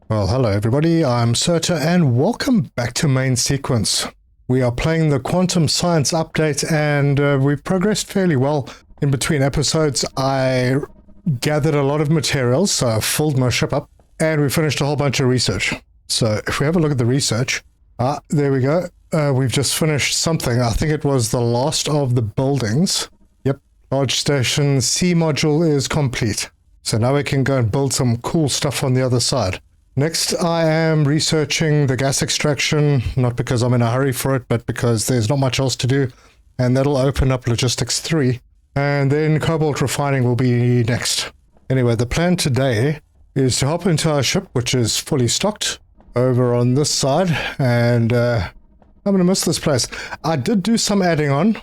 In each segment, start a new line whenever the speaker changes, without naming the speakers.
Well, hello everybody, I'm Serta and welcome back to Main Sequence. We are playing the Quantum Science Update and we've progressed fairly well in between episodes. I gathered a lot of materials, so I filled my ship up, and we finished a whole bunch of research. So if we have a look at the research, there we go. We've just finished something. I think it was the last of the buildings. Yep, large station C module is complete. So now we can go and build some cool stuff on the other side. Next, I am researching the gas extraction, not because I'm in a hurry for it, but because there's not much else to do, and that'll open up Logistics 3, and then cobalt refining will be next. Anyway, the plan today is to hop into our ship, which is fully stocked, over on this side, and I'm going to miss this place. I did do some adding on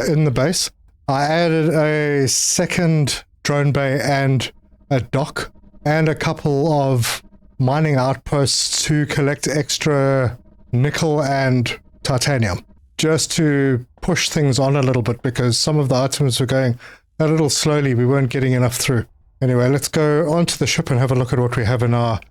in the base. I added a second drone bay and a dock, and a couple of mining outposts to collect extra nickel and titanium, just to push things on a little bit because some of the items were going a little slowly. We weren't getting enough through. Anyway, let's go onto the ship and have a look at what we have in our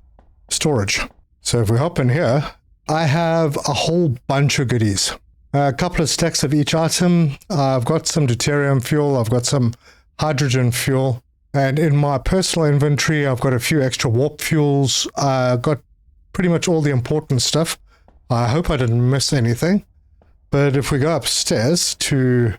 storage. So if we hop in here, I have a whole bunch of goodies. A couple of stacks of each item. I've got some deuterium fuel, I've got some hydrogen fuel, and in my personal inventory, I've got a few extra warp fuels. I've got pretty much all the important stuff. I hope I didn't miss anything. But if we go upstairs to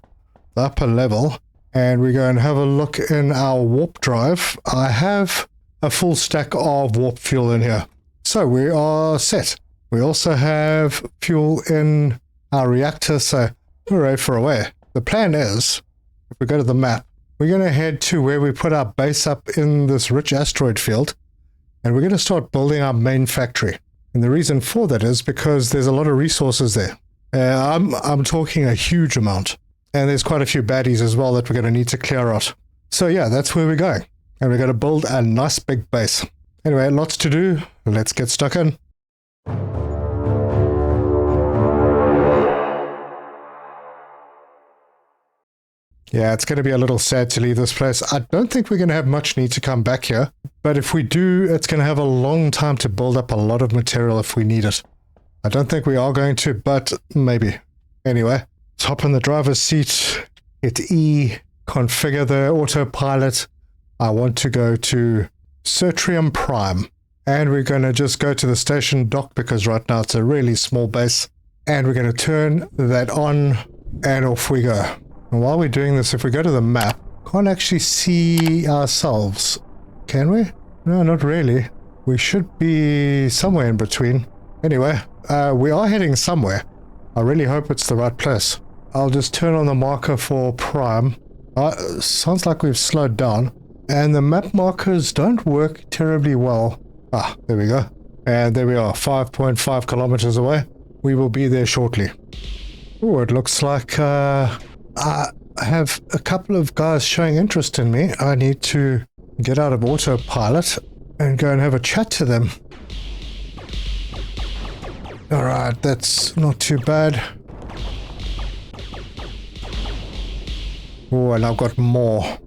the upper level and we go and have a look in our warp drive, I have a full stack of warp fuel in here. So we are set. We also have fuel in our reactor, so hooray for away. The plan is, if we go to the map, we're going to head to where we put our base up in this rich asteroid field, and we're going to start building our main factory. And the reason for that is because there's a lot of resources there. I'm talking a huge amount. And there's quite a few baddies as well that we're going to need to clear out. So yeah, that's where we're going. And we're going to build a nice big base. Anyway, lots to do. Let's get stuck in. Yeah, it's going to be a little sad to leave this place. I don't think we're going to have much need to come back here. But if we do, it's going to have a long time to build up a lot of material if we need it. I don't think we are going to, but maybe. Anyway, let's hop in the driver's seat, hit E, configure the autopilot. I want to go to Certrium Prime. And we're going to just go to the station dock because right now it's a really small base. And we're going to turn that on and off we go. And while we're doing this, if we go to the map, can't actually see ourselves, can we? No, not really. We should be somewhere in between. Anyway, we are heading somewhere. I really hope it's the right place. I'll just turn on the marker for Prime. Sounds like we've slowed down. And the map markers don't work terribly well. Ah, there we go. And there we are, 5.5 kilometers away. We will be there shortly. Oh, it looks like I have a couple of guys showing interest in me. I need to get out of autopilot and go and have a chat to them. Alright, that's not too bad. Oh, and I've got more.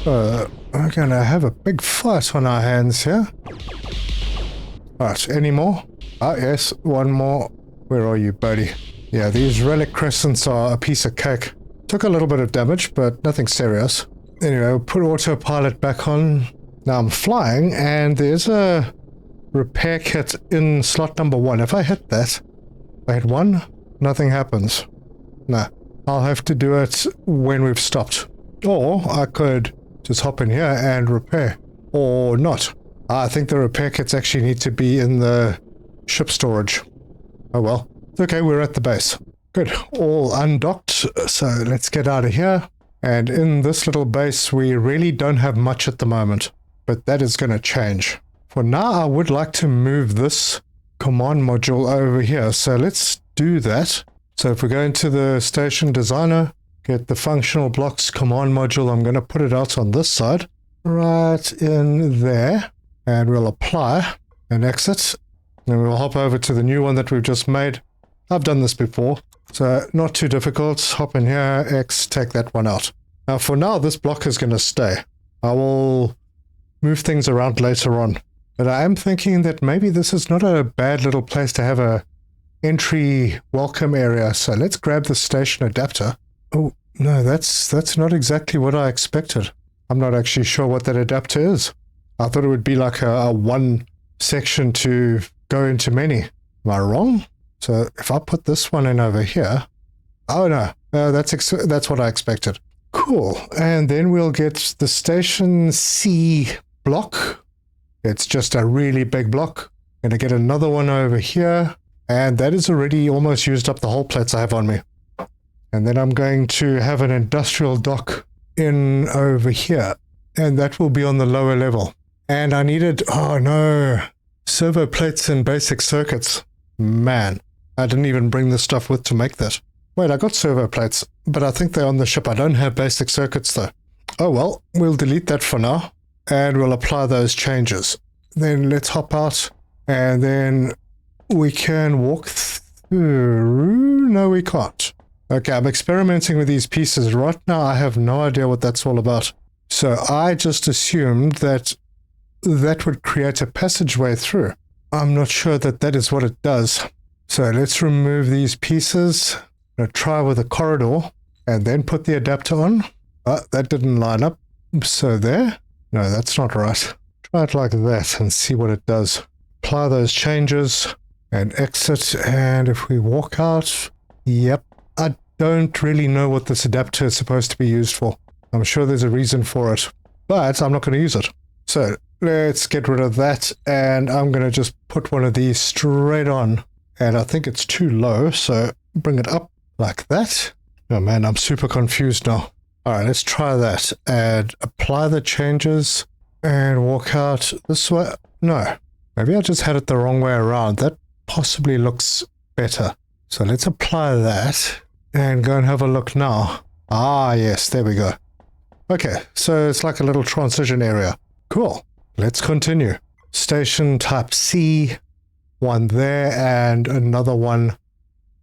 We're gonna have a big fight on our hands here. Right, any more? Ah, yes, one more. Where are you, buddy? Yeah, these relic crescents are a piece of cake. Took a little bit of damage, but nothing serious. Anyway, we'll put autopilot back on. Now I'm flying, and there's a repair kit in slot number 1. If I hit that, I hit 1, nothing happens. No, I'll have to do it when we've stopped. Or I could just hop in here and repair. Or not. I think the repair kits actually need to be in the ship storage. Oh well. Okay, we're at the base. Good. All undocked. So let's get out of here. And in this little base, we really don't have much at the moment. But that is going to change. For now, I would like to move this command module over here. So let's do that. So if we go into the station designer, get the functional blocks command module, I'm going to put it out on this side. Right in there. And we'll apply and exit. And we'll hop over to the new one that we've just made. I've done this before, so not too difficult. Hop in here, X, take that one out. Now, for now, this block is going to stay. I will move things around later on. But I am thinking that maybe this is not a bad little place to have a entry welcome area. So let's grab the station adapter. Oh, no, that's not exactly what I expected. I'm not actually sure what that adapter is. I thought it would be like a one section to go into many. Am I wrong? So if I put this one in over here... Oh, no. That's what I expected. Cool. And then we'll get the station C block. It's just a really big block. Gonna get another one over here. And that is already almost used up the whole plates I have on me. And then I'm going to have an industrial dock in over here. And that will be on the lower level. And I needed, oh no, servo plates and basic circuits. Man, I didn't even bring the stuff with to make that. Wait, I got servo plates, but I think they're on the ship. I don't have basic circuits though. Oh well, we'll delete that for now. And we'll apply those changes. Then let's hop out. And then we can walk through. No, we can't. Okay, I'm experimenting with these pieces. Right now, I have no idea what that's all about. So I just assumed that that would create a passageway through. I'm not sure that that is what it does. So let's remove these pieces. I'm going to try with a corridor and then put the adapter on. Oh, that didn't line up. So there. No, that's not right. Try it like that and see what it does. Apply those changes and exit. And if we walk out, yep. I don't really know what this adapter is supposed to be used for. I'm sure there's a reason for it, but I'm not going to use it. So let's get rid of that, and I'm going to just put one of these straight on. And I think it's too low, so bring it up like that. Oh man, I'm super confused now. All right, let's try that and apply the changes and walk out this way. No, maybe I just had it the wrong way around. That possibly looks better. So let's apply that and go and have a look now. Ah, yes, there we go. Okay, so it's like a little transition area. Cool. Let's continue. Station type C, one there and another one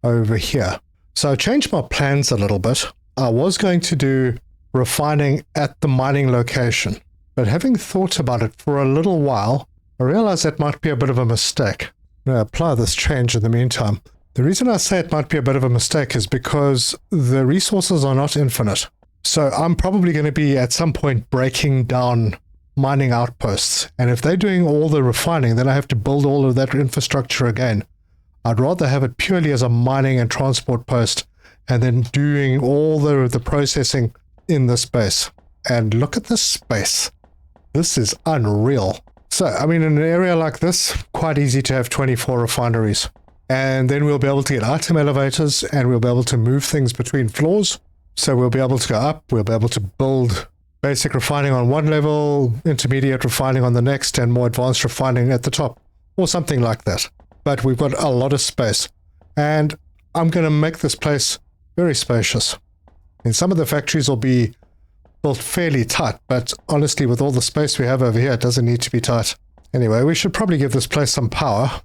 over here. So I changed my plans a little bit. I was going to do refining at the mining location, but having thought about it for a little while, I realized that might be a bit of a mistake. I'm going to apply this change in the meantime. The reason I say it might be a bit of a mistake is because the resources are not infinite. So I'm probably going to be at some point breaking down mining outposts. And if they're doing all the refining, then I have to build all of that infrastructure again. I'd rather have it purely as a mining and transport post and then doing all the processing in this space. And look at this space. This is unreal. So, I mean, in an area like this, quite easy to have 24 refineries. And then we'll be able to get item elevators and we'll be able to move things between floors. So we'll be able to go up, we'll be able to build basic refining on one level, intermediate refining on the next, and more advanced refining at the top, or something like that. But we've got a lot of space. And I'm going to make this place very spacious. And some of the factories will be built fairly tight, but honestly, with all the space we have over here, it doesn't need to be tight. Anyway, we should probably give this place some power.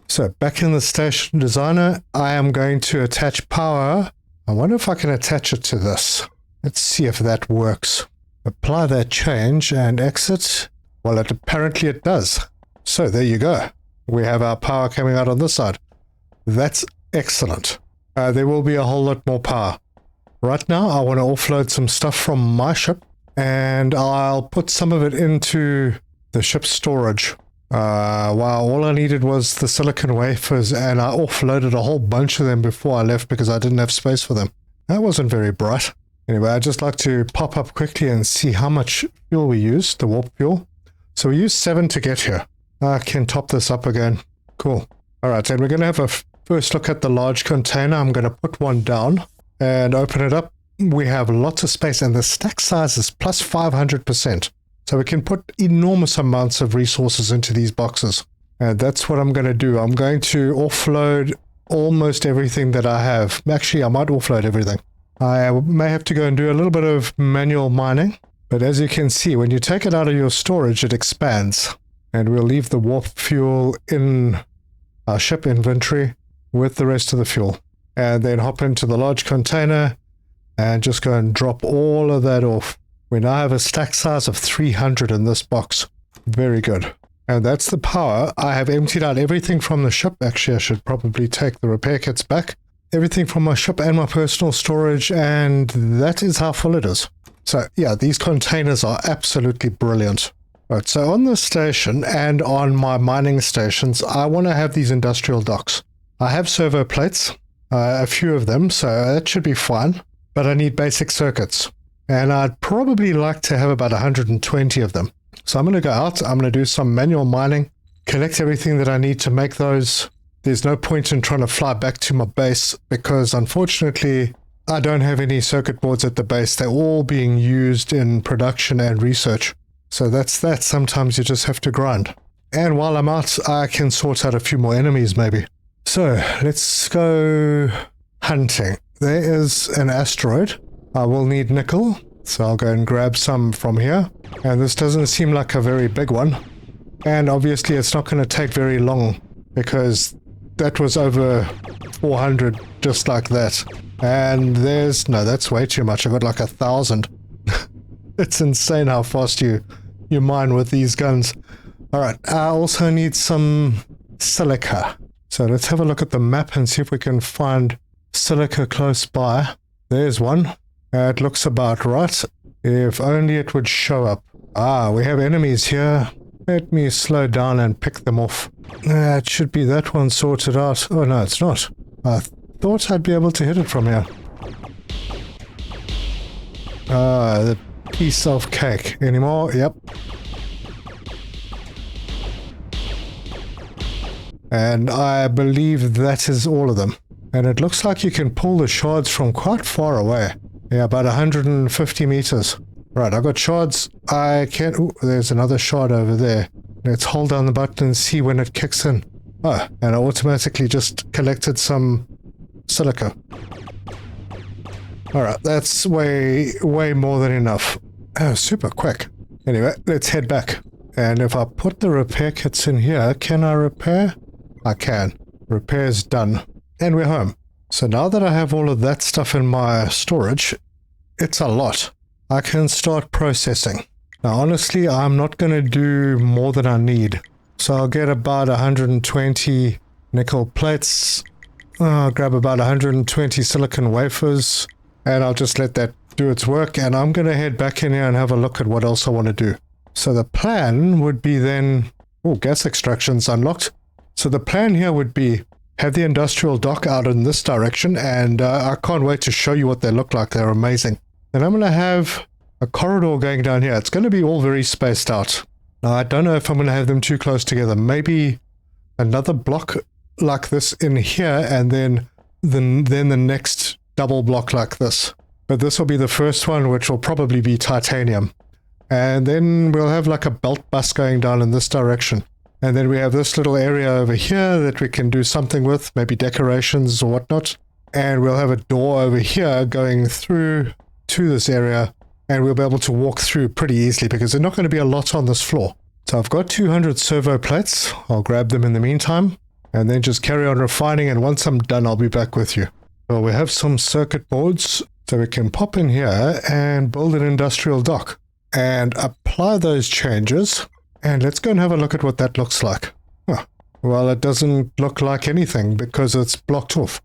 So back in the station designer, I am going to attach power. I wonder if I can attach it to this. Let's see if that works. Apply that change and exit. Well, apparently it does. So there you go. We have our power coming out on this side. That's excellent. There will be a whole lot more power. Right now, I want to offload some stuff from my ship, and I'll put some of it into the ship's storage. Wow, all I needed was the silicon wafers, and I offloaded a whole bunch of them before I left because I didn't have space for them. That wasn't very bright. Anyway, I'd just like to pop up quickly and see how much fuel we used, the warp fuel. So we used 7 to get here. I can top this up again. Cool. Alright, and we're going to have a first look at the large container. I'm going to put one down and open it up. We have lots of space, and the stack size is plus 500%. So we can put enormous amounts of resources into these boxes. And that's what I'm going to do. I'm going to offload almost everything that I have. Actually, I might offload everything. I may have to go and do a little bit of manual mining. But as you can see, when you take it out of your storage, it expands. And we'll leave the warp fuel in our ship inventory with the rest of the fuel. And then hop into the large container and just go and drop all of that off. We now have a stack size of 300 in this box. Very good. And that's the power. I have emptied out everything from the ship. Actually, I should probably take the repair kits back. Everything from my ship and my personal storage, and that is how full it is. So yeah, these containers are absolutely brilliant. Right, so on this station and on my mining stations, I want to have these industrial docks. I have servo plates, a few of them, so that should be fine. But I need basic circuits. And I'd probably like to have about 120 of them. So I'm going to go out, I'm going to do some manual mining, collect everything that I need to make those. There's no point in trying to fly back to my base because unfortunately I don't have any circuit boards at the base. They're all being used in production and research. So that's that. Sometimes you just have to grind. And while I'm out, I can sort out a few more enemies maybe. So let's go hunting. There is an asteroid. I will need nickel. So I'll go and grab some from here. And this doesn't seem like a very big one. And obviously it's not going to take very long because that was over 400 just like that. And there's... no, that's way too much. I got like 1,000. It's insane how fast you mine with these guns. Alright, I also need some silica. So let's have a look at the map and see if we can find silica close by. There's one. It looks about right. If only it would show up. Ah, we have enemies here. Let me slow down and pick them off. It should be that one sorted out. Oh no, it's not. I thought I'd be able to hit it from here. The piece of cake. Any more? Yep. And I believe that is all of them. And it looks like you can pull the shards from quite far away. Yeah, about 150 meters. Right, I got shards. I can't... ooh, there's another shard over there. Let's hold down the button and see when it kicks in. Oh, and I automatically just collected some silica. Alright, that's way more than enough. Oh, super quick. Anyway, let's head back. And if I put the repair kits in here, can I repair? I can. Repair's done. And we're home. So now that I have all of that stuff in my storage, it's a lot. I can start processing. Now honestly, I'm not going to do more than I need. So I'll get about 120 nickel plates. I'll grab about 120 silicon wafers. And I'll just let that do its work. And I'm going to head back in here and have a look at what else I want to do. So the plan would be then... oh, gas extraction's unlocked. So the plan here would be have the industrial dock out in this direction, and I can't wait to show you what they look like. They're amazing. Then I'm going to have a corridor going down here. It's going to be all very spaced out. Now, I don't know if I'm going to have them too close together. Maybe another block like this in here, and then the next double block like this. But this will be the first one, which will probably be titanium. And then we'll have like a belt bus going down in this direction. And then we have this little area over here that we can do something with, maybe decorations or whatnot. And we'll have a door over here going through to this area, and we'll be able to walk through pretty easily because there's not going to be a lot on this floor. So I've got 200 servo plates. I'll grab them in the meantime, and then just carry on refining, and once I'm done, I'll be back with you. Well, we have some circuit boards, so we can pop in here and build an industrial dock and apply those changes. And let's go and have a look at what that looks like. Oh, well, it doesn't look like anything because it's blocked off.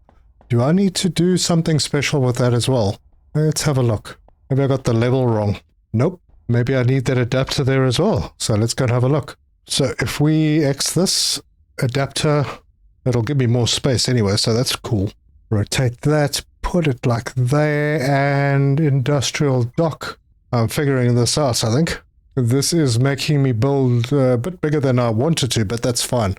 Do I need to do something special with that as well? Let's have a look. Maybe I got the level wrong. Nope. Maybe I need that adapter there as well. So let's go and have a look. So if we X this adapter, it'll give me more space anyway, so that's cool. Rotate that, put it like there, and industrial dock. I'm figuring this out, I think. This is making me build a bit bigger than I wanted to, but that's fine.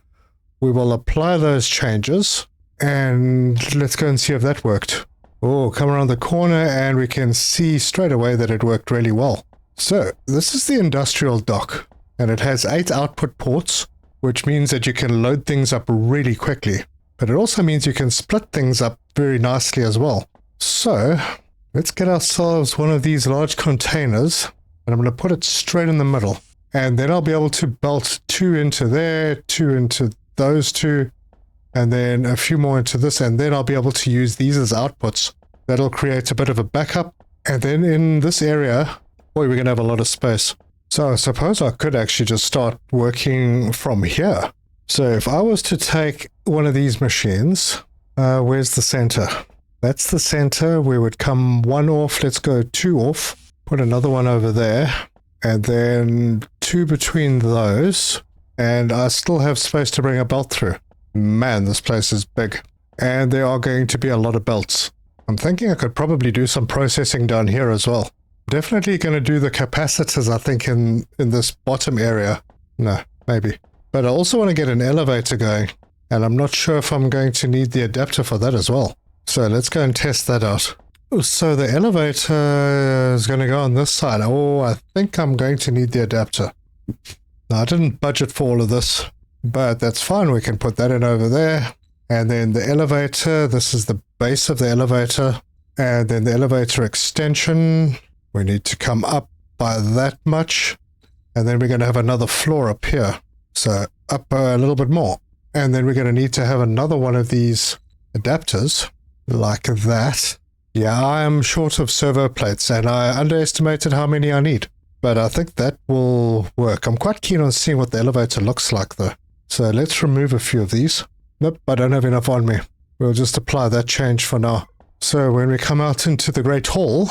We will apply those changes, and let's go and see if that worked. Oh, come around the corner, and we can see straight away that it worked really well. So, this is the industrial dock, and it has 8 output ports, which means that you can load things up really quickly. But it also means you can split things up very nicely as well. So, let's get ourselves one of these large containers, and I'm going to put it straight in the middle. And then I'll be able to belt 2 into there, 2 into those 2, and then a few more into this, and then I'll be able to use these as outputs. That'll create a bit of a backup. And then in this area, boy, we're going to have a lot of space. So I suppose I could actually just start working from here. So if I was to take one of these machines, where's the center? That's the center. We would come one off. Let's go two off. Put another one over there. And then two between those. And I still have space to bring a belt through. Man, this place is big. And there are going to be a lot of belts. I'm thinking I could probably do some processing down here as well. Definitely going to do the capacitors, I think, in this bottom area. No, maybe. But I also want to get an elevator going. And I'm not sure if I'm going to need the adapter for that as well. So let's go and test that out. So the elevator is going to go on this side. Oh, I think I'm going to need the adapter. Now, I didn't budget for all of this, but that's fine. We can put that in over there. And then the elevator, this is the base of the elevator. And then the elevator extension, we need to come up by that much. And then we're going to have another floor up here. So up a little bit more. And then we're going to need to have another one of these adapters like that. Yeah, I am short of servo plates and I underestimated how many I need. But I think that will work. I'm quite keen on seeing what the elevator looks like though. So let's remove a few of these. Nope, I don't have enough on me. We'll just apply that change for now. So when we come out into the Great Hall,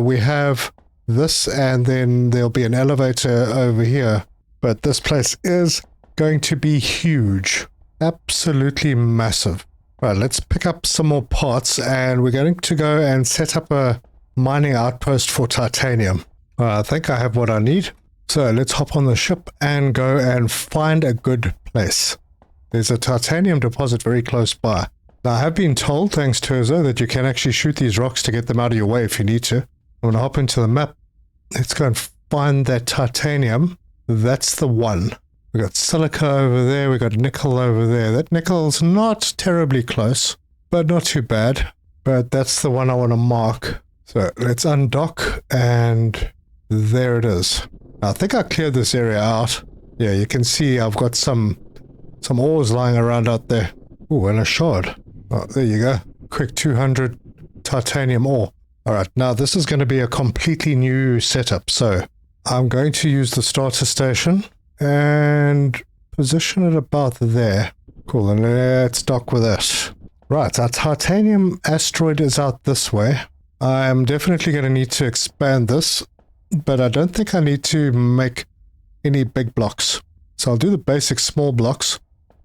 we have this and then there'll be an elevator over here. But this place is going to be huge. Absolutely massive. Right, let's pick up some more parts and we're going to go and set up a mining outpost for titanium. I think I have what I need. So let's hop on the ship and go and find a good place. There's a titanium deposit very close by. Now I have been told, thanks to Urzo, that you can actually shoot these rocks to get them out of your way if you need to. I'm going to hop into the map. Let's go and find that titanium. That's the one. We got silica over there, we got nickel over there. That nickel's not terribly close, but not too bad. But that's the one I want to mark. So let's undock, and there it is. I think I cleared this area out. Yeah, you can see I've got some ores lying around out there. Ooh, and a shard. Oh, there you go. Quick 200 titanium ore. Alright, now this is going to be a completely new setup. So I'm going to use the starter station and position it about there. Cool, and let's dock with it. Right, our titanium asteroid is out this way. I am definitely going to need to expand this, but I don't think I need to make any big blocks. So I'll do the basic small blocks.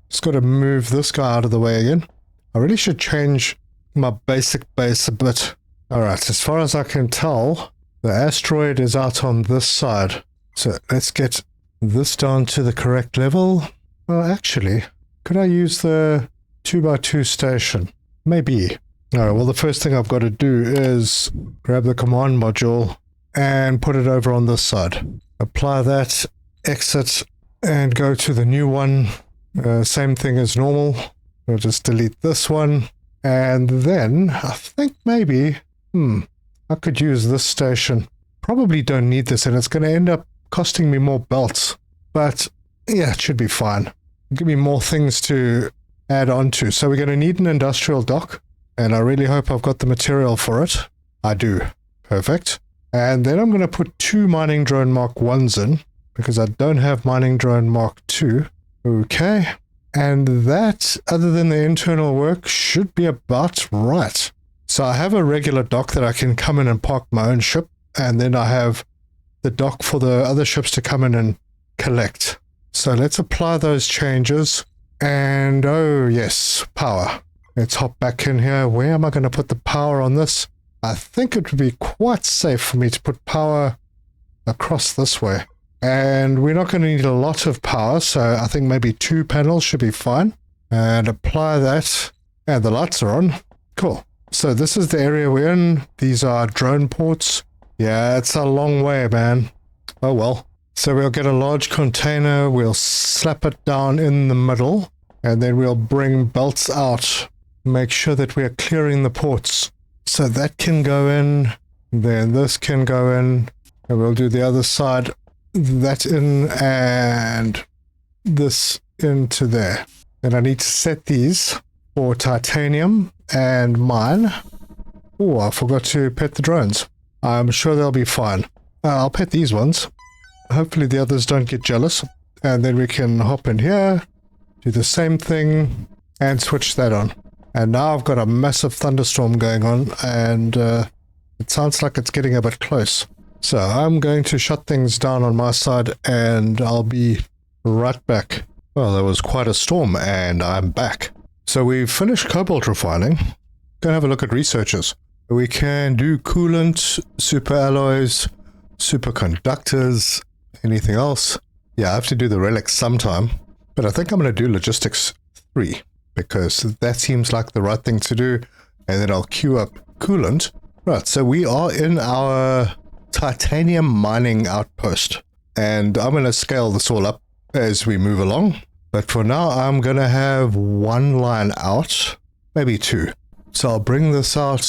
Just got to move this guy out of the way again. I really should change my basic base a bit. Alright, as far as I can tell, the asteroid is out on this side. So let's get this down to the correct level. Well, actually, could I use the 2x2 station? Maybe. Alright, well the first thing I've got to do is grab the command module and put it over on this side. Apply that, exit, and go to the new one. Same thing as normal. We'll just delete this one. And then, I think maybe, I could use this station. Probably don't need this, and it's going to end up costing me more belts. But, yeah, it should be fine. Give me more things to add on to. So we're going to need an industrial dock. And I really hope I've got the material for it. I do. Perfect. And then I'm going to put 2 mining drone Mark 1s in, because I don't have mining drone Mark 2. Okay. And that, other than the internal work, should be about right. So I have a regular dock that I can come in and park my own ship, and then I have the dock for the other ships to come in and collect. So let's apply those changes. And, oh yes, power. Let's hop back in here. Where am I going to put the power on this? I think it would be quite safe for me to put power across this way. And we're not going to need a lot of power, so I think maybe 2 panels should be fine. And apply that. And the lights are on. Cool. So this is the area we're in. These are drone ports. Yeah, it's a long way, man. Oh well. So we'll get a large container. We'll slap it down in the middle. And then we'll bring belts out. Make sure that we are clearing the ports. So that can go in. Then this can go in. And we'll do the other side. That in and this into there. And I need to set these for titanium and mine. Oh, I forgot to pet the drones. I'm sure they'll be fine. I'll pet these ones. Hopefully the others don't get jealous. And then we can hop in here, do the same thing, and switch that on. And now I've got a massive thunderstorm going on, and it sounds like it's getting a bit close. So I'm going to shut things down on my side, and I'll be right back. Well, there was quite a storm, and I'm back. So we've finished cobalt refining. Go and have a look at researchers. We can do coolant, super alloys, superconductors, anything else. Yeah, I have to do the relics sometime, but I think I'm going to do logistics 3 because that seems like the right thing to do, and then I'll queue up coolant. Right, so we are in our titanium mining outpost, and I'm going to scale this all up as we move along, but for now I'm going to have one line out, maybe 2. So I'll bring this out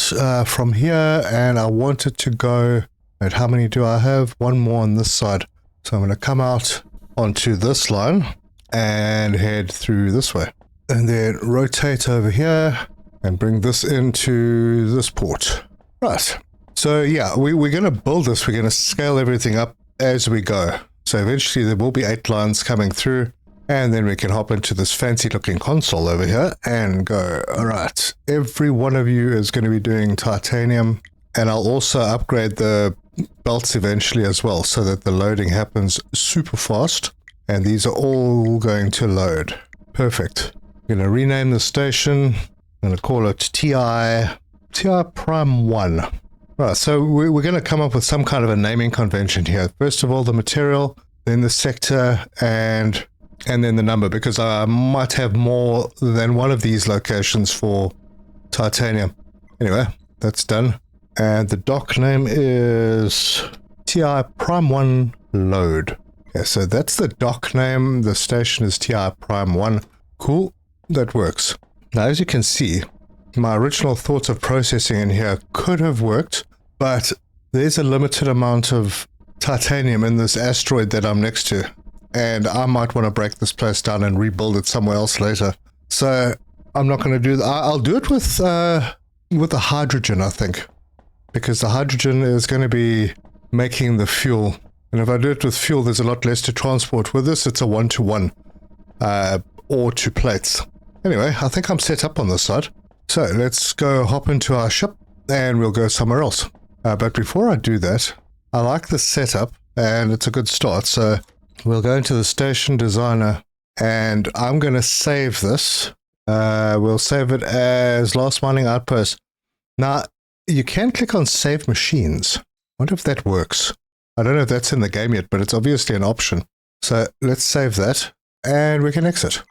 from here, and I want it to go, and how many do I have? One more on this side. So I'm going to come out onto this line and head through this way. And then rotate over here and bring this into this port. Right. So yeah, we're going to build this. We're going to scale everything up as we go. So eventually there will be 8 lines coming through. And then we can hop into this fancy looking console over here and go, all right, every one of you is going to be doing titanium. And I'll also upgrade the belts eventually as well so that the loading happens super fast. And these are all going to load. Perfect. I'm going to rename the station. I'm going to call it TI Prime 1. Right, so we're going to come up with some kind of a naming convention here. First of all, the material, then the sector, and then the number, because I might have more than one of these locations for titanium. Anyway, that's done. And the dock name is TI Prime 1 Load. Okay, so that's the dock name. The station is TI Prime 1. Cool, that works. Now, as you can see, my original thoughts of processing in here could have worked, but there's a limited amount of titanium in this asteroid that I'm next to. And I might want to break this place down and rebuild it somewhere else later. So I'm not going to do that. I'll do it with the hydrogen, I think. Because the hydrogen is going to be making the fuel. And if I do it with fuel, there's a lot less to transport. With this, it's a 1-to-1. Or 2 plates. Anyway, I think I'm set up on this side. So let's go hop into our ship and we'll go somewhere else. But before I do that, I like the setup and it's a good start. So we'll go into the station designer and I'm going to save this. We'll save it as last mining outpost. Now, you can click on save machines. I wonder if that works. I don't know if that's in the game yet, but it's obviously an option. So let's save that and we can exit.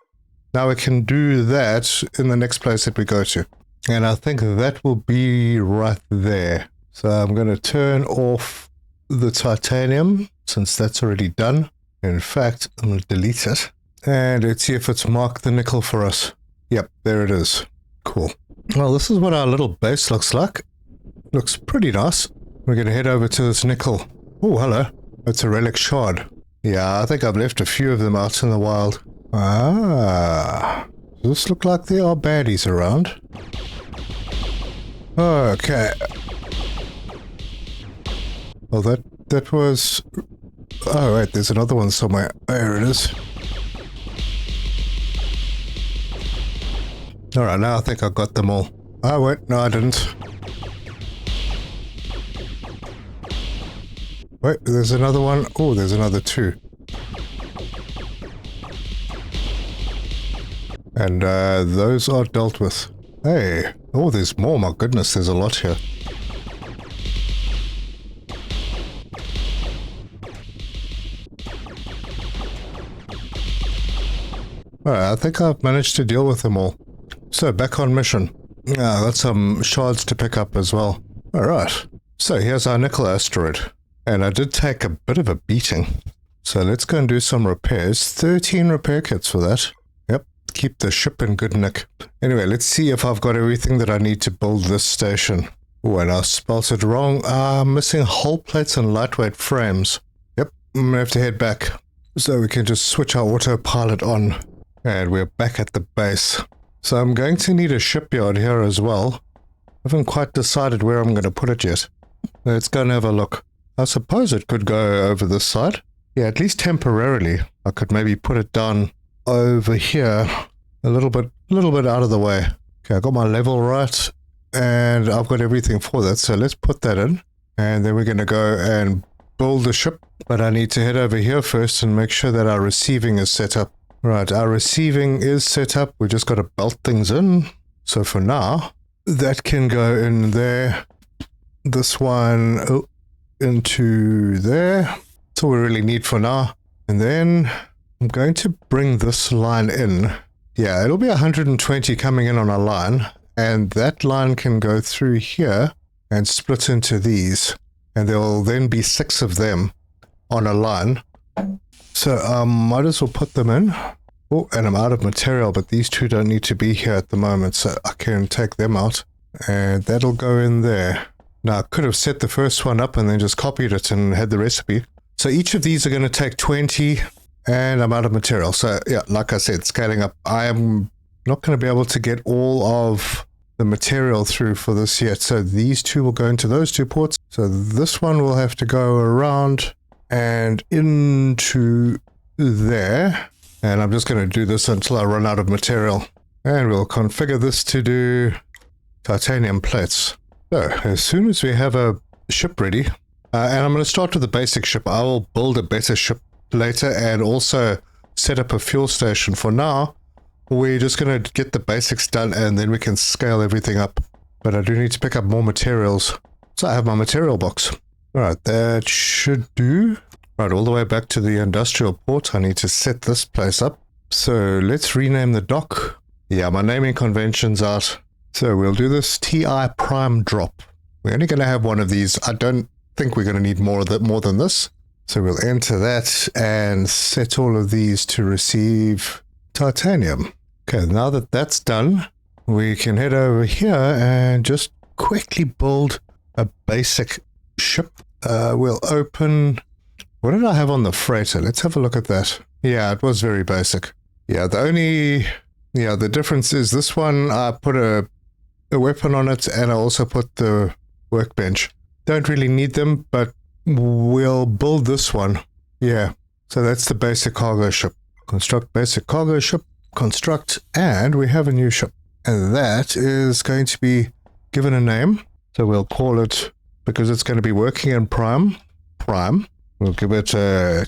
Now we can do that in the next place that we go to. And I think that will be right there. So I'm going to turn off the titanium since that's already done. In fact, I'm going to delete it. And let's see if it's marked the nickel for us. Yep, there it is. Cool. Well, this is what our little base looks like. Looks pretty nice. We're going to head over to this nickel. Oh, hello. It's a relic shard. Yeah, I think I've left a few of them out in the wild. Ah. Does this look like there are baddies around? Okay. Well, that was... Oh, wait, there's another one somewhere. There it is. Alright, now I think I got them all. Oh, wait, no, I didn't. Wait, there's another one. Oh, there's another 2. And those are dealt with. Hey, oh, there's more. My goodness, there's a lot here. Alright, I think I've managed to deal with them all. So, back on mission. Ah, got some shards to pick up as well. Alright, so here's our nickel asteroid. And I did take a bit of a beating. So let's go and do some repairs. 13 repair kits for that. Yep, keep the ship in good nick. Anyway, let's see if I've got everything that I need to build this station. Oh, and I spelled it wrong. I'm missing hull plates and lightweight frames. Yep, I'm gonna have to head back. So we can just switch our autopilot on. And we're back at the base. So I'm going to need a shipyard here as well. haven't quite decided where I'm going to put it yet. Let's go and have a look. I suppose it could go over this side. Yeah, at least temporarily. I could maybe put it down over here a little bit out of the way. Okay, I got my level right, and I've got everything for that. So let's put that in, and then we're going to go and build the ship. But I need to head over here first and make sure that our receiving is set up. Right, our receiving is set up. We just got to belt things in. So for now, that can go in there. This one into there. That's all we really need for now. And then I'm going to bring this line in. Yeah, it'll be 120 coming in on a line. And that line can go through here and split into these. And there'll then be 6 of them on a line. So might as well put them in. Oh, and I'm out of material, but these 2 don't need to be here at the moment, so I can take them out. And that'll go in there. Now, I could have set the first one up and then just copied it and had the recipe. So each of these are going to take 20, and I'm out of material. So yeah, like I said, scaling up. I am not going to be able to get all of the material through for this yet. So these 2 will go into those 2 ports. So this one will have to go around and into there. And I'm just going to do this until I run out of material. And we'll configure this to do titanium plates. So as soon as we have a ship ready, and I'm going to start with the basic ship. I will build a better ship later and also set up a fuel station. For now, we're just going to get the basics done and then we can scale everything up. But I do need to pick up more materials. So I have my material box. Alright, that should do. Right, all the way back to the industrial port. I need to set this place up. So let's rename the dock. Yeah, my naming convention's out. So we'll do this TI prime drop. We're only going to have one of these. I don't think we're going to need more than this. So we'll enter that and set all of these to receive titanium. Okay, now that that's done, we can head over here and just quickly build a basic ship. We'll open... What did I have on the freighter? Let's have a look at that. Yeah, it was very basic. Yeah, the difference is this one, I put a weapon on it and I also put the workbench. Don't really need them, but we'll build this one. Yeah, so that's the basic cargo ship. Construct basic cargo ship, construct, and we have a new ship. And that is going to be given a name. So we'll call it, because it's going to be working in Prime. We'll give it the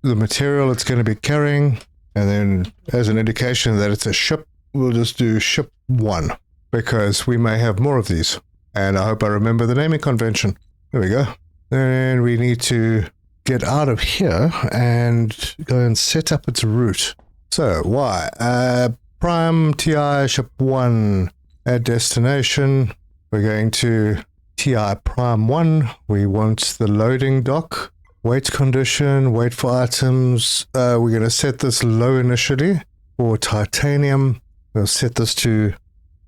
material it's going to be carrying. And then as an indication that it's a ship, we'll just do ship 1. Because we may have more of these. And I hope I remember the naming convention. There we go. Then we need to get out of here and go and set up its route. So, why? Prime TI ship 1 at destination. We're going to TI Prime 1. We want the loading dock. Wait condition, wait for items. We're going to set this low initially for titanium. We'll set this to,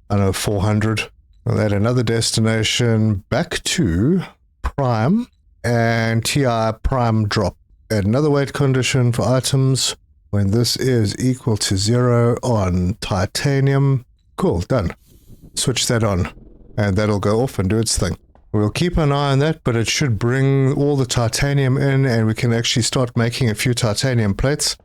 I don't know, 400. We'll add another destination back to Prime and TI Prime drop. Add another wait condition for items when this is equal to 0 on titanium. Cool, done. Switch that on and that'll go off and do its thing. We'll keep an eye on that, but it should bring all the titanium in and we can actually start making a few titanium plates.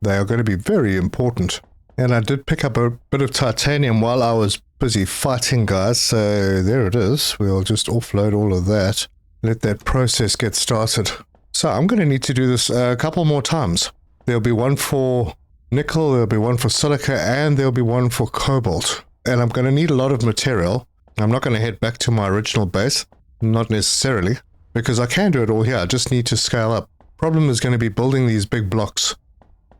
They are going to be very important. And I did pick up a bit of titanium while I was busy fighting, guys, so there it is. We'll just offload all of that. Let that process get started. So I'm going to need to do this a couple more times. There'll be one for nickel, there'll be one for silica, and there'll be one for cobalt. And I'm going to need a lot of material. I'm not going to head back to my original base, not necessarily, because I can do it all here. I just need to scale up. Problem is going to be building these big blocks.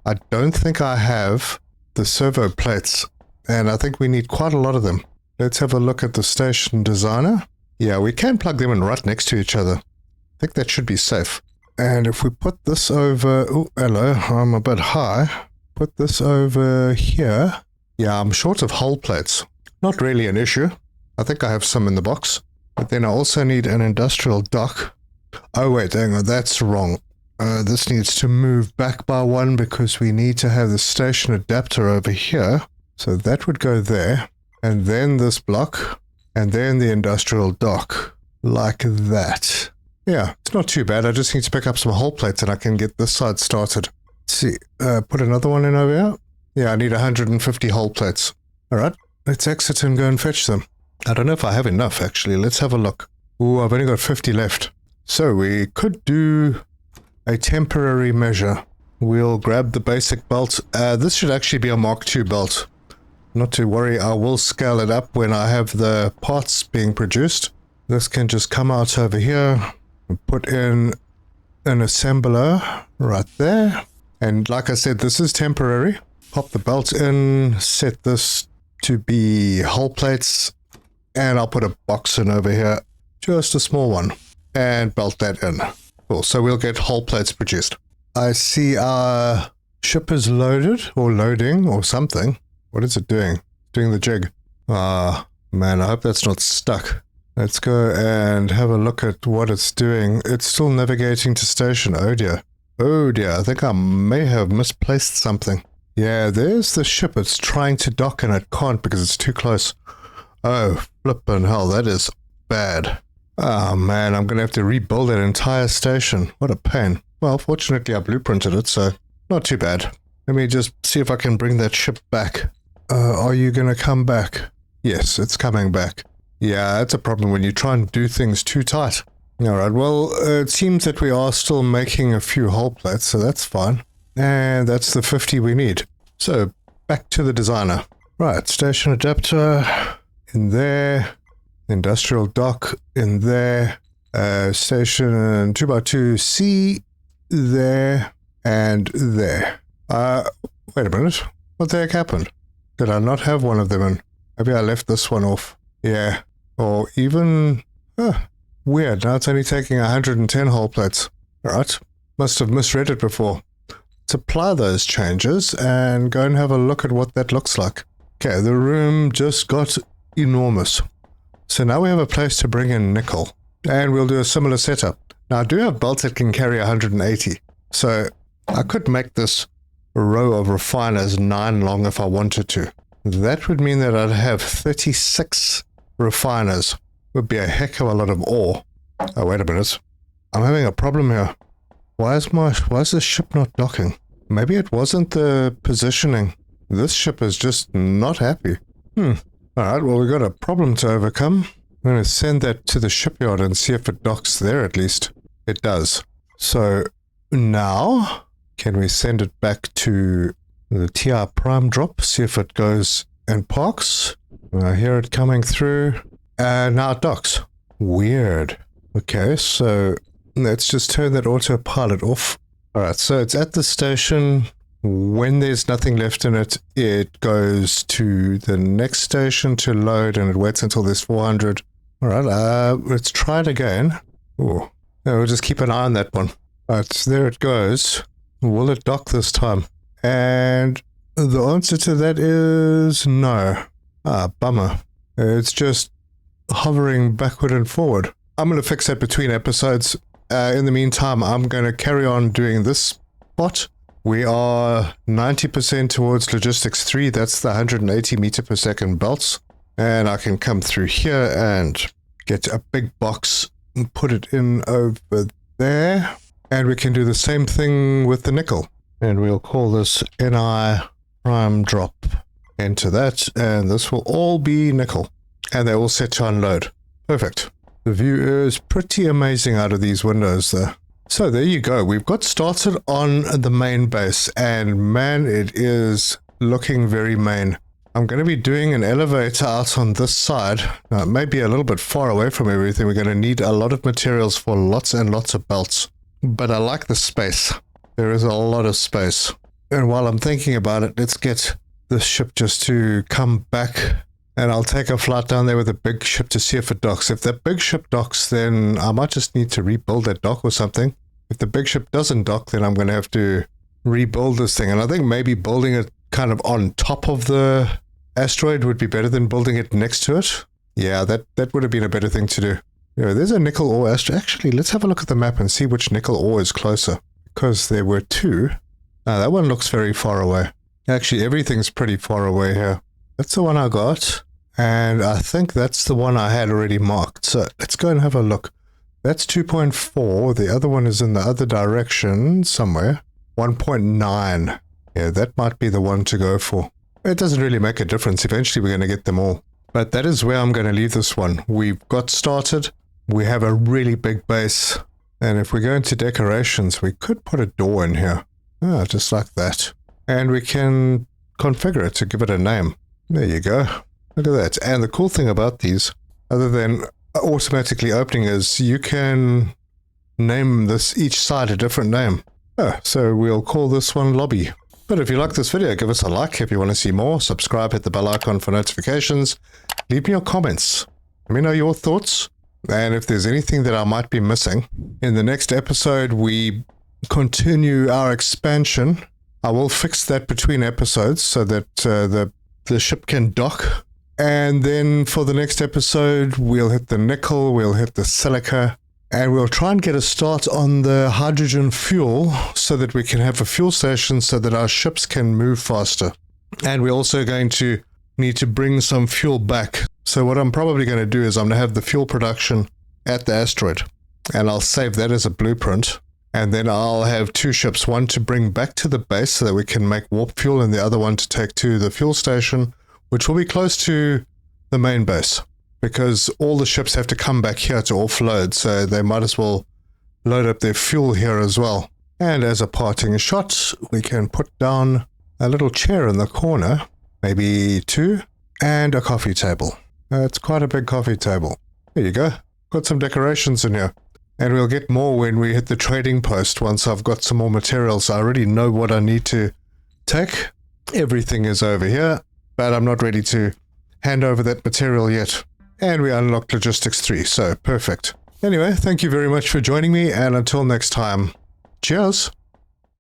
I don't think I have the servo plates, and I think we need quite a lot of them. Let's have a look at the station designer. Yeah, we can plug them in right next to each other. I think that should be safe. And if we put this over... Oh, hello, I'm a bit high. Put this over here. Yeah, I'm short of hull plates. Not really an issue. I think I have some in the box. But then I also need an industrial dock. Oh wait, hang on, that's wrong. This needs to move back by 1 because we need to have the station adapter over here. So that would go there. And then this block and then the industrial dock, like that. Yeah, it's not too bad. I just need to pick up some hull plates and I can get this side started. Let's see, put another one in over here. Yeah, I need 150 hull plates. All right, let's exit and go and fetch them. I don't know if I have enough, actually. Let's have a look. Ooh, I've only got 50 left. So we could do a temporary measure. We'll grab the basic belt. This should actually be a Mark II belt. Not to worry, I will scale it up when I have the parts being produced. This can just come out over here and put in an assembler right there. And like I said, this is temporary. Pop the belt in, set this to be hull plates, and I'll put a box in over here, just a small one, and belt that in. Cool, so we'll get hull plates produced. I see our ship is loaded, or loading, or something. What is it doing? Doing the jig. Ah, man, I hope that's not stuck. Let's go and have a look at what it's doing. It's still navigating to station. Oh dear. Oh dear, I think I may have misplaced something. Yeah, there's the ship. It's trying to dock and it can't because it's too close. Oh, flippin' hell, that is bad. Oh man, I'm going to have to rebuild that entire station. What a pain. Well, fortunately I blueprinted it, so not too bad. Let me just see if I can bring that ship back. Are you going to come back? Yes, it's coming back. Yeah, that's a problem when you try and do things too tight. Alright, well, it seems that we are still making a few hull plates, so that's fine. And that's the 50 we need. So, back to the designer. Right, station adapter in there. Industrial dock in there. Station 2x2C there and there. Wait a minute. What the heck happened? Did I not have one of them in? Maybe I left this one off. Yeah. Or even... weird. Now it's only taking 110 hull plates. Alright. Must have misread it before. Let's apply those changes and go and have a look at what that looks like. Okay, the room just got enormous. So now we have a place to bring in nickel. And we'll do a similar setup. Now I do have belts that can carry 180. So I could make this row of refiners 9 long if I wanted to. That would mean that I'd have 36 refiners. Would be a heck of a lot of ore. Oh, wait a minute. I'm having a problem here. Why is this ship not docking? Maybe it wasn't the positioning. This ship is just not happy. Alright, well, we've got a problem to overcome. I'm going to send that to the shipyard and see if it docks there at least. It does. So, now, can we send it back to the TR Prime drop? See if it goes and parks. I hear it coming through. Now it docks. Weird. Okay, so let's just turn that autopilot off. Alright, so it's at the station. When there's nothing left in it, it goes to the next station to load and it waits until there's 400. Alright, let's try it again. Oh, no, we'll just keep an eye on that one. Alright, so there it goes. Will it dock this time? And the answer to that is no. Ah, bummer. It's just hovering backward and forward. I'm going to fix that between episodes. In the meantime, I'm going to carry on doing this spot. We are 90% towards Logistics 3. That's the 180 meter per second belts. And I can come through here and get a big box and put it in over there. And we can do the same thing with the nickel. And we'll call this NI Prime Drop. Enter that, and this will all be nickel. And they're all set to unload. Perfect. The view is pretty amazing out of these windows there. So there you go. We've got started on the main base, and man, it is looking very main. I'm going to be doing an elevator out on this side. Now, it may be a little bit far away from everything. We're going to need a lot of materials for lots and lots of belts. But I like the space. There is a lot of space. And while I'm thinking about it, let's get this ship just to come back. And I'll take a flight down there with a big ship to see if it docks. If that big ship docks, then I might just need to rebuild that dock or something. If the big ship doesn't dock, then I'm going to have to rebuild this thing. And I think maybe building it kind of on top of the asteroid would be better than building it next to it. Yeah, that would have been a better thing to do. Yeah, there's a nickel ore asteroid. Actually, let's have a look at the map and see which nickel ore is closer. Because there were two. That one looks very far away. Actually, everything's pretty far away here. That's the one I got. And I think that's the one I had already marked. So let's go and have a look. That's 2.4. The other one is in the other direction somewhere. 1.9. Yeah, that might be the one to go for. It doesn't really make a difference. Eventually we're going to get them all. But that is where I'm going to leave this one. We've got started. We have a really big base. And if we go into decorations, we could put a door in here. Ah, just like that. And we can configure it to give it a name. There you go. Look at that. And the cool thing about these, other than automatically opening, is you can name this each side a different name. Oh, so we'll call this one Lobby. But if you like this video, give us a like. If you want to see more, subscribe, hit the bell icon for notifications. Leave me your comments. Let me know your thoughts. And if there's anything that I might be missing. In the next episode, we continue our expansion. I will fix that between episodes so that the ship can dock. And then for the next episode, we'll hit the nickel, we'll hit the silica, and we'll try and get a start on the hydrogen fuel so that we can have a fuel station so that our ships can move faster. And we're also going to need to bring some fuel back. So what I'm probably going to do is I'm going to have the fuel production at the asteroid, and I'll save that as a blueprint. And then I'll have two ships, one to bring back to the base so that we can make warp fuel, and the other one to take to the fuel station, which will be close to the main base, because all the ships have to come back here to offload, so they might as well load up their fuel here as well. And as a parting shot, we can put down a little chair in the corner, maybe two, and a coffee table. It's quite a big coffee table. There you go. Got some decorations in here. And we'll get more when we hit the trading post once I've got some more materials. I already know what I need to take. Everything is over here, but I'm not ready to hand over that material yet. And we unlocked Logistics 3, so perfect. Anyway, thank you very much for joining me, and until next time, cheers!